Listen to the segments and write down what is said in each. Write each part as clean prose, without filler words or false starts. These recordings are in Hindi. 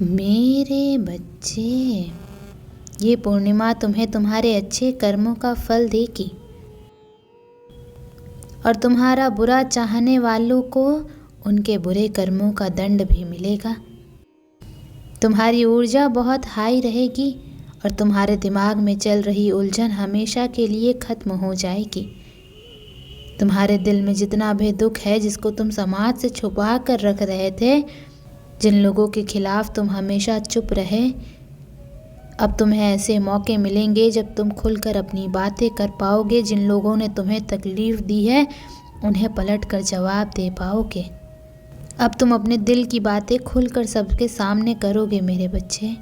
मेरे बच्चे, ये पूर्णिमा तुम्हें तुम्हारे अच्छे कर्मों का फल देगी और तुम्हारा बुरा चाहने वालों को उनके बुरे कर्मों का दंड भी मिलेगा। तुम्हारी ऊर्जा बहुत हाई रहेगी और तुम्हारे दिमाग में चल रही उलझन हमेशा के लिए खत्म हो जाएगी। तुम्हारे दिल में जितना भी दुख है जिसको तुम समाज से छुपा कर रख रहे थे, जिन लोगों के खिलाफ तुम हमेशा चुप रहे, अब तुम्हें ऐसे मौके मिलेंगे जब तुम खुलकर अपनी बातें कर पाओगे। जिन लोगों ने तुम्हें तकलीफ दी है उन्हें पलटकर जवाब दे पाओगे। अब तुम अपने दिल की बातें खुलकर सबके सामने करोगे मेरे बच्चे।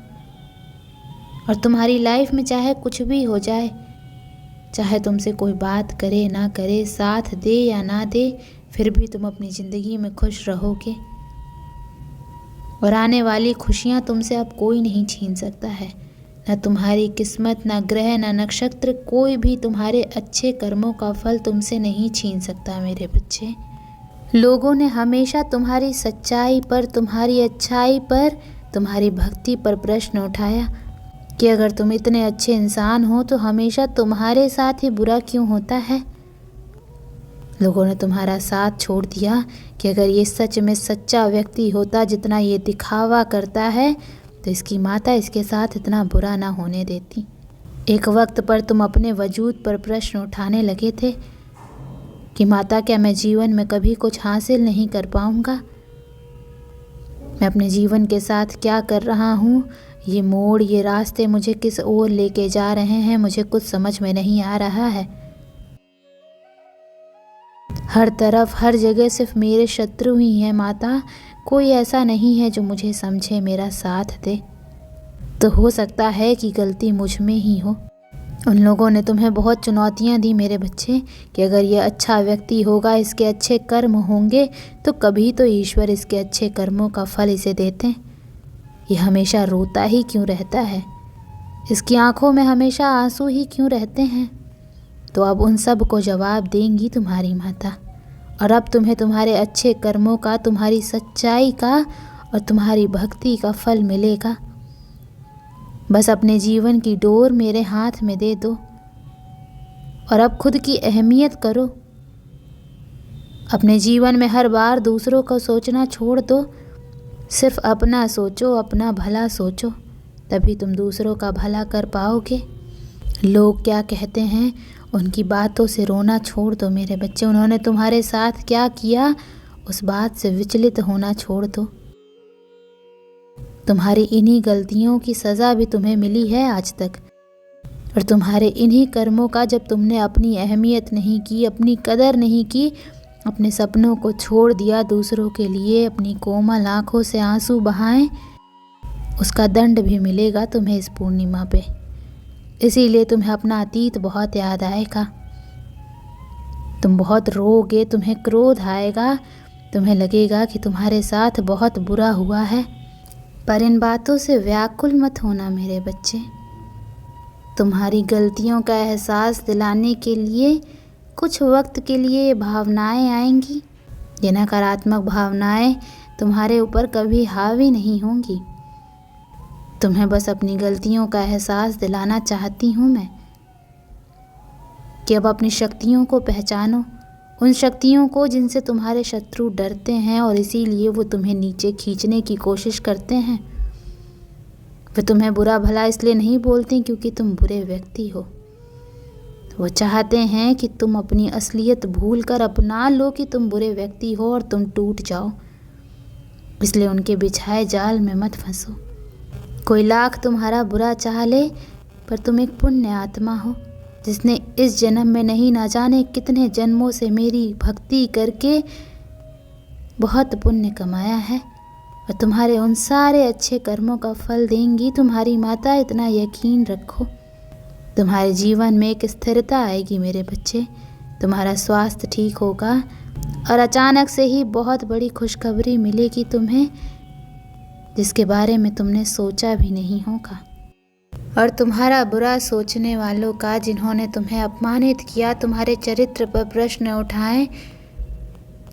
और तुम्हारी लाइफ में चाहे कुछ भी हो जाए, चाहे तुमसे कोई बात करे ना करे, साथ दे या ना दे, फिर भी तुम अपनी ज़िंदगी में खुश रहोगे। और आने वाली खुशियाँ तुमसे अब कोई नहीं छीन सकता है। न तुम्हारी किस्मत, न ग्रह, न नक्षत्र, कोई भी तुम्हारे अच्छे कर्मों का फल तुमसे नहीं छीन सकता मेरे बच्चे। लोगों ने हमेशा तुम्हारी सच्चाई पर, तुम्हारी अच्छाई पर, तुम्हारी भक्ति पर प्रश्न उठाया कि अगर तुम इतने अच्छे इंसान हो तो हमेशा तुम्हारे साथ ही बुरा क्यों होता है। लोगों ने तुम्हारा साथ छोड़ दिया कि अगर ये सच में सच्चा व्यक्ति होता जितना ये दिखावा करता है तो इसकी माता इसके साथ इतना बुरा ना होने देती। एक वक्त पर तुम अपने वजूद पर प्रश्न उठाने लगे थे कि माता, क्या मैं जीवन में कभी कुछ हासिल नहीं कर पाऊंगा? मैं अपने जीवन के साथ क्या कर रहा हूँ? ये मोड़, ये रास्ते मुझे किस ओर लेके जा रहे हैं, मुझे कुछ समझ में नहीं आ रहा है। हर तरफ, हर जगह सिर्फ मेरे शत्रु ही हैं माता। कोई ऐसा नहीं है जो मुझे समझे, मेरा साथ दे। तो हो सकता है कि गलती मुझ में ही हो। उन लोगों ने तुम्हें बहुत चुनौतियां दी मेरे बच्चे कि अगर ये अच्छा व्यक्ति होगा, इसके अच्छे कर्म होंगे, तो कभी तो ईश्वर इसके अच्छे कर्मों का फल इसे देते। ये हमेशा रोता ही क्यों रहता है? इसकी आंखों में हमेशा आंसू ही क्यों रहते हैं? तो अब उन सब को जवाब देंगी तुम्हारी माता। और अब तुम्हें तुम्हारे अच्छे कर्मों का, तुम्हारी सच्चाई का और तुम्हारी भक्ति का फल मिलेगा। बस अपने जीवन की डोर मेरे हाथ में दे दो और अब खुद की अहमियत करो। अपने जीवन में हर बार दूसरों को सोचना छोड़ दो। सिर्फ अपना सोचो, अपना भला सोचो, तभी तुम दूसरों का भला कर पाओगे। लोग क्या कहते हैं उनकी बातों से रोना छोड़ दो मेरे बच्चे। उन्होंने तुम्हारे साथ क्या किया उस बात से विचलित होना छोड़ दो। तुम्हारी इन्हीं गलतियों की सज़ा भी तुम्हें मिली है आज तक। और तुम्हारे इन्हीं कर्मों का, जब तुमने अपनी अहमियत नहीं की, अपनी कदर नहीं की, अपने सपनों को छोड़ दिया दूसरों के लिए, अपनी कोमल आँखों से आंसू बहाए, उसका दंड भी मिलेगा तुम्हें इस पूर्णिमा पे। इसीलिए तुम्हें अपना अतीत बहुत याद आएगा। तुम बहुत रोओगे, तुम्हें क्रोध आएगा, तुम्हें लगेगा कि तुम्हारे साथ बहुत बुरा हुआ है। पर इन बातों से व्याकुल मत होना मेरे बच्चे। तुम्हारी गलतियों का एहसास दिलाने के लिए कुछ वक्त के लिए ये भावनाएं आएंगी। ये नकारात्मक भावनाएं तुम्हारे ऊपर कभी हावी नहीं होंगी। तुम्हें बस अपनी गलतियों का एहसास दिलाना चाहती हूँ मैं कि अब अपनी शक्तियों को पहचानो, उन शक्तियों को जिनसे तुम्हारे शत्रु डरते हैं और इसीलिए वो तुम्हें नीचे खींचने की कोशिश करते हैं। वे तुम्हें बुरा भला इसलिए नहीं बोलते क्योंकि तुम बुरे व्यक्ति हो। वो चाहते हैं कि तुम अपनी असलियत भूलकर अपना लो कि तुम बुरे व्यक्ति हो और तुम टूट जाओ। इसलिए उनके बिछाए जाल में मत फंसो। कोई लाख तुम्हारा बुरा चाह ले, पर तुम एक पुण्य आत्मा हो जिसने इस जन्म में नहीं ना जाने कितने जन्मों से मेरी भक्ति करके बहुत पुण्य कमाया है। और तुम्हारे उन सारे अच्छे कर्मों का फल देंगी तुम्हारी माता, इतना यकीन रखो। तुम्हारे जीवन में एक स्थिरता आएगी मेरे बच्चे। तुम्हारा स्वास्थ्य ठीक होगा और अचानक से ही बहुत बड़ी खुशखबरी मिलेगी तुम्हें, जिसके बारे में तुमने सोचा भी नहीं होगा। और तुम्हारा बुरा सोचने वालों का, जिन्होंने तुम्हें अपमानित किया, तुम्हारे चरित्र पर प्रश्न उठाए,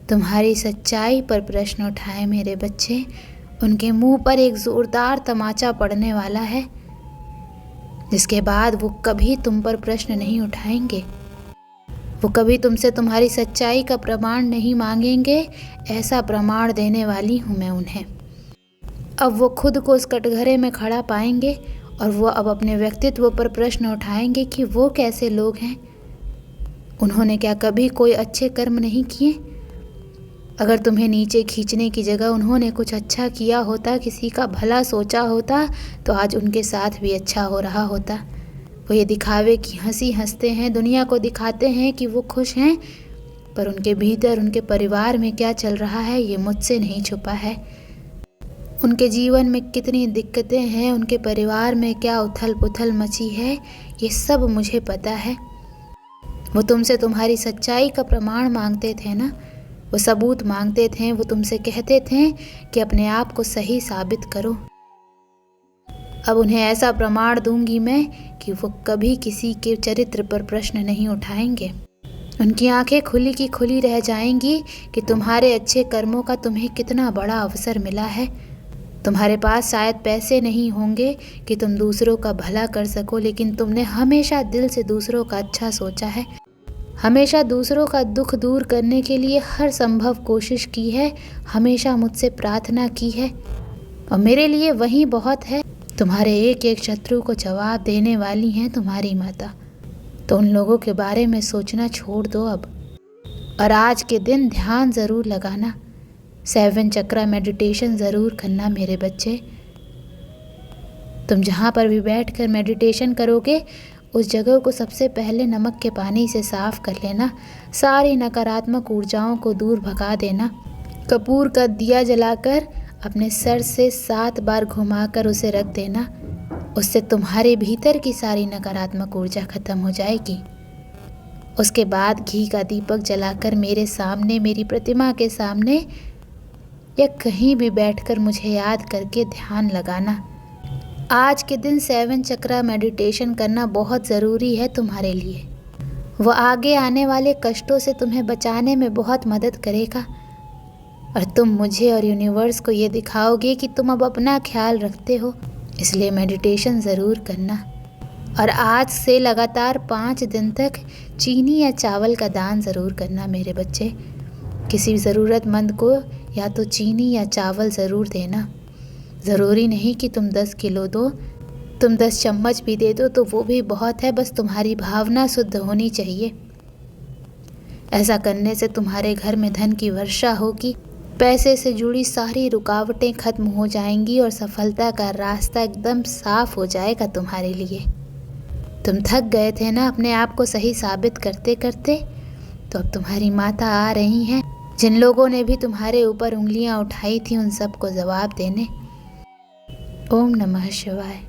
तुम्हारी सच्चाई पर प्रश्न उठाए मेरे बच्चे, उनके मुंह पर एक जोरदार तमाचा पड़ने वाला है, जिसके बाद वो कभी तुम पर प्रश्न नहीं उठाएंगे। वो कभी तुमसे तुम्हारी सच्चाई का प्रमाण नहीं मांगेंगे। ऐसा प्रमाण देने वाली हूँ मैं उन्हें। अब वो खुद को उस कटघरे में खड़ा पाएंगे और वो अब अपने व्यक्तित्व पर प्रश्न उठाएंगे कि वो कैसे लोग हैं। उन्होंने क्या कभी कोई अच्छे कर्म नहीं किए? अगर तुम्हें नीचे खींचने की जगह उन्होंने कुछ अच्छा किया होता, किसी का भला सोचा होता, तो आज उनके साथ भी अच्छा हो रहा होता। वो ये दिखावे की हंसी हंसते हैं, दुनिया को दिखाते हैं कि वो खुश हैं, पर उनके भीतर उनके परिवार में क्या चल रहा है ये मुझसे नहीं छुपा है। उनके जीवन में कितनी दिक्कतें हैं, उनके परिवार में क्या उथल पुथल मची है, ये सब मुझे पता है। वो तुमसे तुम्हारी सच्चाई का प्रमाण मांगते थे ना, वो सबूत मांगते थे। वो तुमसे कहते थे कि अपने आप को सही साबित करो। अब उन्हें ऐसा प्रमाण दूंगी मैं कि वो कभी किसी के चरित्र पर प्रश्न नहीं उठाएंगे। उनकी आंखें खुली की खुली रह जाएंगी कि तुम्हारे अच्छे कर्मों का तुम्हें कितना बड़ा अवसर मिला है। तुम्हारे पास शायद पैसे नहीं होंगे कि तुम दूसरों का भला कर सको, लेकिन तुमने हमेशा दिल से दूसरों का अच्छा सोचा है, हमेशा दूसरों का दुख दूर करने के लिए हर संभव कोशिश की है, हमेशा मुझसे प्रार्थना की है, और मेरे लिए वही बहुत है। तुम्हारे एक एक शत्रु को जवाब देने वाली हैं तुम्हारी माता। तो उन लोगों के बारे में सोचना छोड़ दो अब, और आज के दिन ध्यान ज़रूर लगाना, 7 चक्रा मेडिटेशन ज़रूर करना मेरे बच्चे। तुम जहाँ पर भी बैठकर मेडिटेशन करोगे उस जगह को सबसे पहले नमक के पानी से साफ कर लेना, सारी नकारात्मक ऊर्जाओं को दूर भगा देना। कपूर का दिया जलाकर अपने सर से 7 बार घुमाकर उसे रख देना। उससे तुम्हारे भीतर की सारी नकारात्मक ऊर्जा खत्म हो जाएगी। उसके बाद घी का दीपक जलाकर मेरे सामने, मेरी प्रतिमा के सामने या कहीं भी बैठकर मुझे याद करके ध्यान लगाना। आज के दिन 7 चक्रा मेडिटेशन करना बहुत ज़रूरी है तुम्हारे लिए। वो आगे आने वाले कष्टों से तुम्हें बचाने में बहुत मदद करेगा, और तुम मुझे और यूनिवर्स को ये दिखाओगे कि तुम अब अपना ख्याल रखते हो। इसलिए मेडिटेशन ज़रूर करना, और आज से लगातार 5 दिन तक चीनी या चावल का दान ज़रूर करना मेरे बच्चे। किसी ज़रूरतमंद को या तो चीनी या चावल ज़रूर देना। ज़रूरी नहीं कि तुम 10 किलो दो, तुम 10 चम्मच भी दे दो तो वो भी बहुत है। बस तुम्हारी भावना शुद्ध होनी चाहिए। ऐसा करने से तुम्हारे घर में धन की वर्षा होगी, पैसे से जुड़ी सारी रुकावटें खत्म हो जाएंगी और सफलता का रास्ता एकदम साफ हो जाएगा तुम्हारे लिए। तुम थक गए थे ना अपने आप को सही साबित करते करते, तो अब तुम्हारी माता आ रही हैं, जिन लोगों ने भी तुम्हारे ऊपर उंगलियां उठाई थी उन सबको जवाब देने। ओम नमः शिवाय।